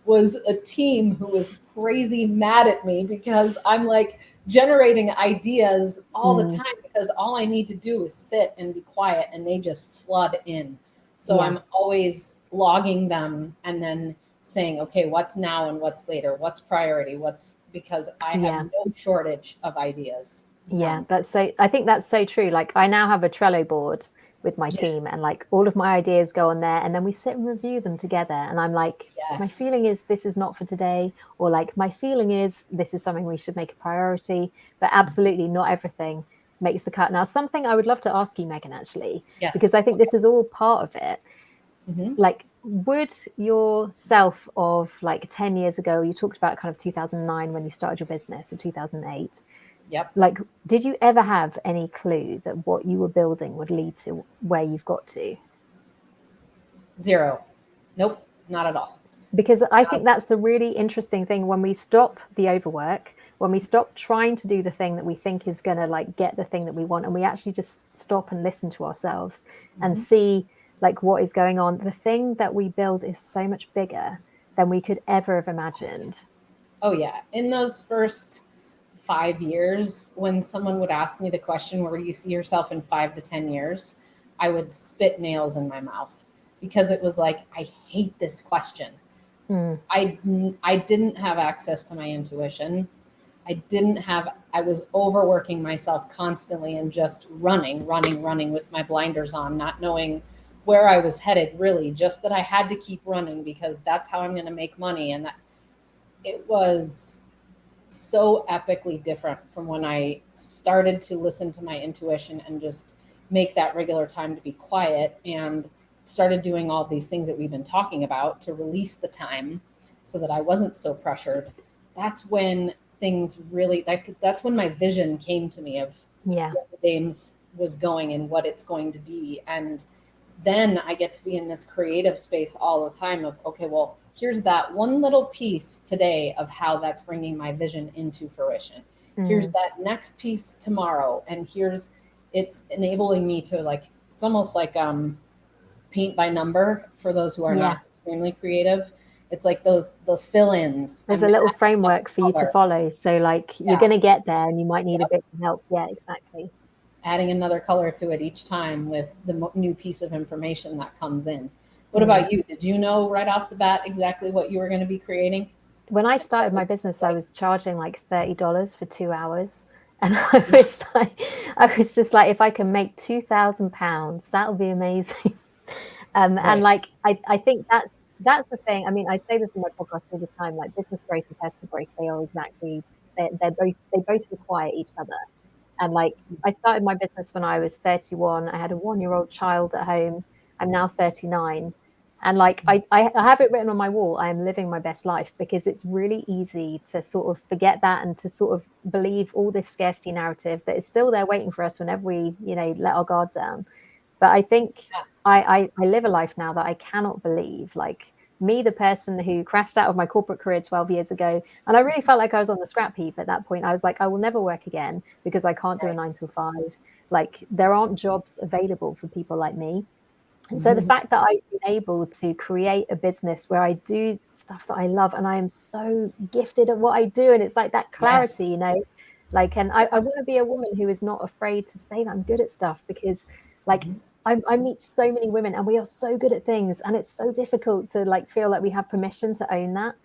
was a team who was crazy mad at me because I'm like generating ideas all the time, because all I need to do is sit and be quiet and they just flood in. So I'm always logging them and then saying, okay, what's now and what's later? What's priority? Because I have no shortage of ideas. Yeah, I think that's so true. Like I now have a Trello board with my team, and like all of my ideas go on there, and then we sit and review them together. And I'm like, my feeling is this is not for today, or like my feeling is this is something we should make a priority, but absolutely not everything makes the cut. Now, something I would love to ask you, Meghann, actually, because I think this is all part of it. Like, would yourself of like 10 years ago, you talked about kind of 2009 when you started your business, or 2008, like, did you ever have any clue that what you were building would lead to where you've got to? Zero. Nope, not at all. Because I think that's the really interesting thing. When we stop the overwork, when we stop trying to do the thing that we think is going to like get the thing that we want, and we actually just stop and listen to ourselves and see like what is going on, the thing that we build is so much bigger than we could ever have imagined. Oh yeah. In those first 5 years, when someone would ask me the question, where do you see yourself in 5 to 10 years? I would spit nails in my mouth, because it was like, I hate this question. I didn't have access to my intuition. I was overworking myself constantly and just running with my blinders on, not knowing where I was headed, really, just that I had to keep running because that's how I'm going to make money. And that it was so epically different from when I started to listen to my intuition and just make that regular time to be quiet, and started doing all these things that we've been talking about to release the time so that I wasn't so pressured. That's when things really, that's when my vision came to me of what the Dames was going and what it's going to be. And then I get to be in this creative space all the time of, okay, well, here's that one little piece today of how that's bringing my vision into fruition. Here's that next piece tomorrow. And it's enabling me to, like, it's almost like paint by number for those who are not extremely creative. It's like the fill-ins. There's a little framework for you to follow. So like you're going to get there and you might need a bit of help. Yeah, exactly. Adding another color to it each time with the new piece of information that comes in. What about you? Did you know right off the bat exactly what you were going to be creating? When I started my business, I was charging like $30 for 2 hours. And I was just like, if I can make £2,000, that'll be amazing. And like, I think that's the thing. I mean, I say this in my podcast all the time, like business growth and personal growth, they both require each other. And like, I started my business when I was 31. I had a 1-year-old child at home. I'm now 39. And like, I have it written on my wall, I am living my best life, because it's really easy to sort of forget that and to sort of believe all this scarcity narrative that is still there waiting for us whenever we, let our guard down. But I think I live a life now that I cannot believe, like me, the person who crashed out of my corporate career 12 years ago. And I really felt like I was on the scrap heap at that point. I was like, I will never work again because I can't do a 9 to 5. Like there aren't jobs available for people like me. And so the fact that I've been able to create a business where I do stuff that I love, and I am so gifted at what I do, and it's like that clarity, like, and I want to be a woman who is not afraid to say that I'm good at stuff, because like I meet so many women and we are so good at things, and it's so difficult to like feel like we have permission to own that.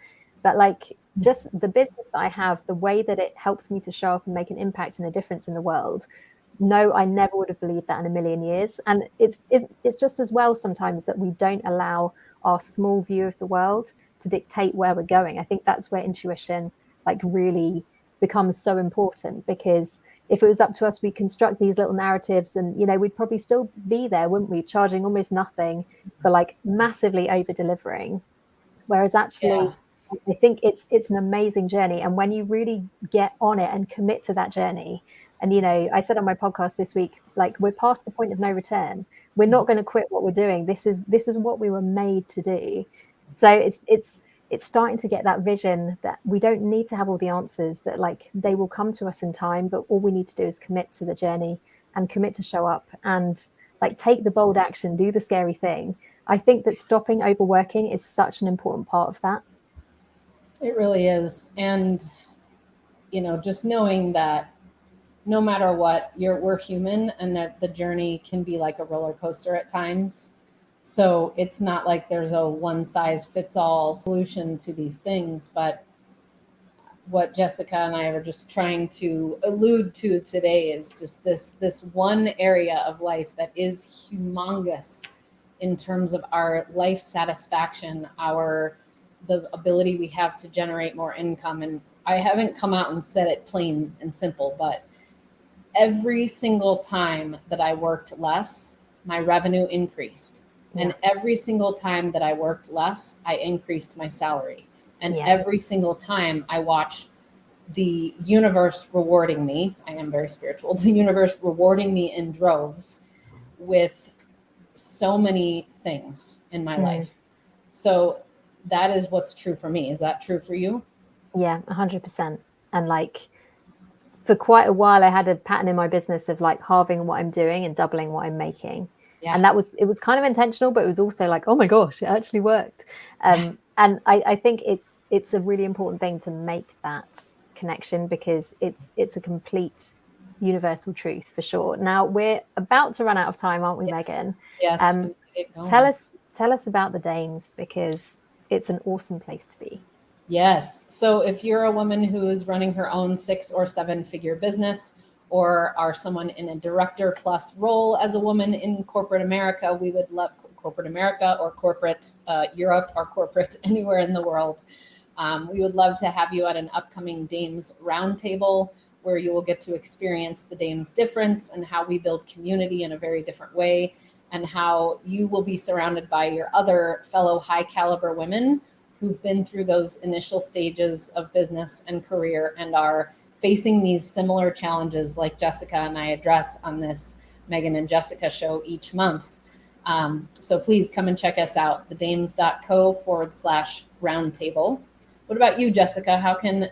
But like just the business that I have, the way that it helps me to show up and make an impact and a difference in the world, no, I never would have believed that in a million years. And it's just as well sometimes that we don't allow our small view of the world to dictate where we're going. I think that's where intuition like really becomes so important, because if it was up to us, we construct these little narratives and, we'd probably still be there, wouldn't we? Charging almost nothing for like massively over delivering. Whereas actually, I think it's an amazing journey. And when you really get on it and commit to that journey, And, you know, I said on my podcast this week, like, we're past the point of no return. We're not going to quit what we're doing. This is what we were made to do. So it's starting to get that vision that we don't need to have all the answers, that like they will come to us in time, but all we need to do is commit to the journey and commit to show up and like take the bold action, do the scary thing. I think that stopping overworking is such an important part of that. It really is. And, you know, just knowing that no matter what, we're human, and that the journey can be like a roller coaster at times. So it's not like there's a one size fits all solution to these things. But what Jessica and I are just trying to allude to today is just this one area of life that is humongous in terms of our life satisfaction, the ability we have to generate more income. And I haven't come out and said it plain and simple, but every single time that I worked less, my revenue increased. Yeah. And every single time that I worked less, I increased my salary. And every single time I watch the universe rewarding me, I am very spiritual, the universe rewarding me in droves with so many things in my life. So that is what's true for me. Is that true for you? Yeah, 100%. And like for quite a while, I had a pattern in my business of like halving what I'm doing and doubling what I'm making. Yeah. And it was kind of intentional, but it was also like, oh my gosh, it actually worked. And I think it's a really important thing to make that connection, because it's a complete universal truth for sure. Now we're about to run out of time, aren't we, Meghann? Yes. Tell us about the Dames, because it's an awesome place to be. Yes. So if you're a woman who is running her own 6 or 7 figure business, or are someone in a director plus role as a woman in corporate America, we would love corporate America or corporate Europe or corporate anywhere in the world. We would love to have you at an upcoming Dames Roundtable, where you will get to experience the Dames difference and how we build community in a very different way, and how you will be surrounded by your other fellow high caliber women who've been through those initial stages of business and career and are facing these similar challenges like Jessica and I address on this Meghann and Jessica show each month. So please come and check us out, thedames.co/roundtable. What about you, Jessica? How can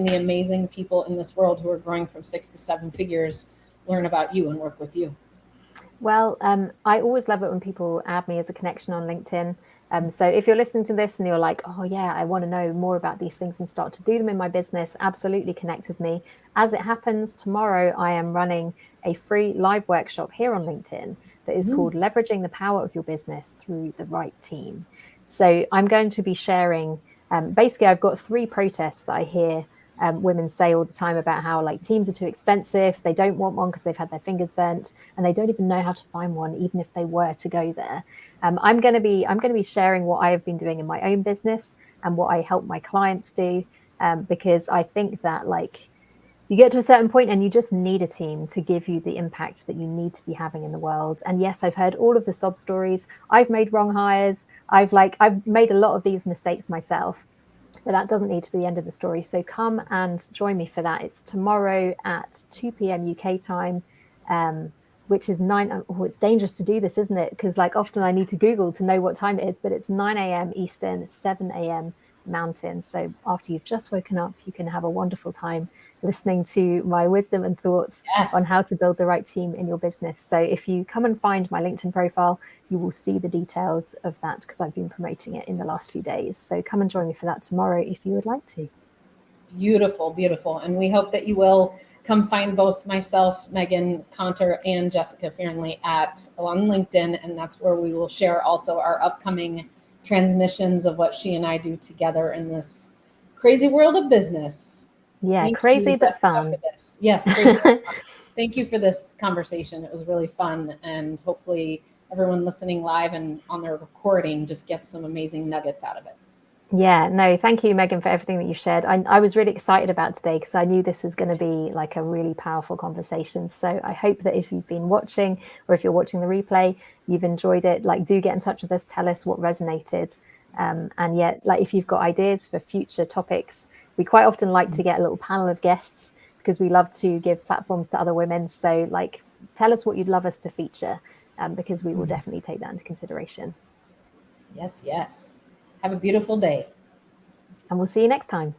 the amazing people in this world who are growing from 6 to 7 figures learn about you and work with you? Well, I always love it when people add me as a connection on LinkedIn. So if you're listening to this and you're like, oh yeah, I want to know more about these things and start to do them in my business, absolutely connect with me. As it happens, tomorrow I am running a free live workshop here on LinkedIn that is called Leveraging the Power of Your Business Through the Right Team. So I'm going to be sharing, basically I've got 3 protests that I hear women say all the time about how like teams are too expensive. They don't want one because they've had their fingers burnt, and they don't even know how to find one, even if they were to go there. I'm going to be sharing what I have been doing in my own business and what I help my clients do, because I think that like you get to a certain point and you just need a team to give you the impact that you need to be having in the world. And yes, I've heard all of the sob stories. I've made wrong hires. I've made a lot of these mistakes myself. But that doesn't need to be the end of the story. So come and join me for that. It's tomorrow at 2 p.m. UK time, which is 9. Oh, it's dangerous to do this, isn't it? Because like often I need to Google to know what time it is, but it's 9 a.m. Eastern, 7 a.m. Mountain. So after you've just woken up, you can have a wonderful time listening to my wisdom and thoughts on how to build the right team in your business. So if you come and find my LinkedIn profile, you will see the details of that, because I've been promoting it in the last few days. So come and join me for that tomorrow if you would like to. Beautiful, beautiful. And we hope that you will come find both myself, Meghann Conter, and Jessica Fearnley on LinkedIn. And that's where we will share also our upcoming transmissions of what she and I do together in this crazy world of business. Yeah, crazy but fun. Yes, crazy but fun. Thank you for this conversation. It was really fun, and hopefully everyone listening live and on their recording just gets some amazing nuggets out of it. Yeah, no, thank you, Meghann, for everything that you shared. I was really excited about today because I knew this was going to be like a really powerful conversation. So I hope that if you've been watching, or if you're watching the replay, you've enjoyed it. Like, do get in touch with us. Tell us what resonated. And yet, like, if you've got ideas for future topics, we quite often like to get a little panel of guests, because we love to give platforms to other women. So like, tell us what you'd love us to feature, because we will definitely take that into consideration. Yes, yes. Have a beautiful day. And we'll see you next time.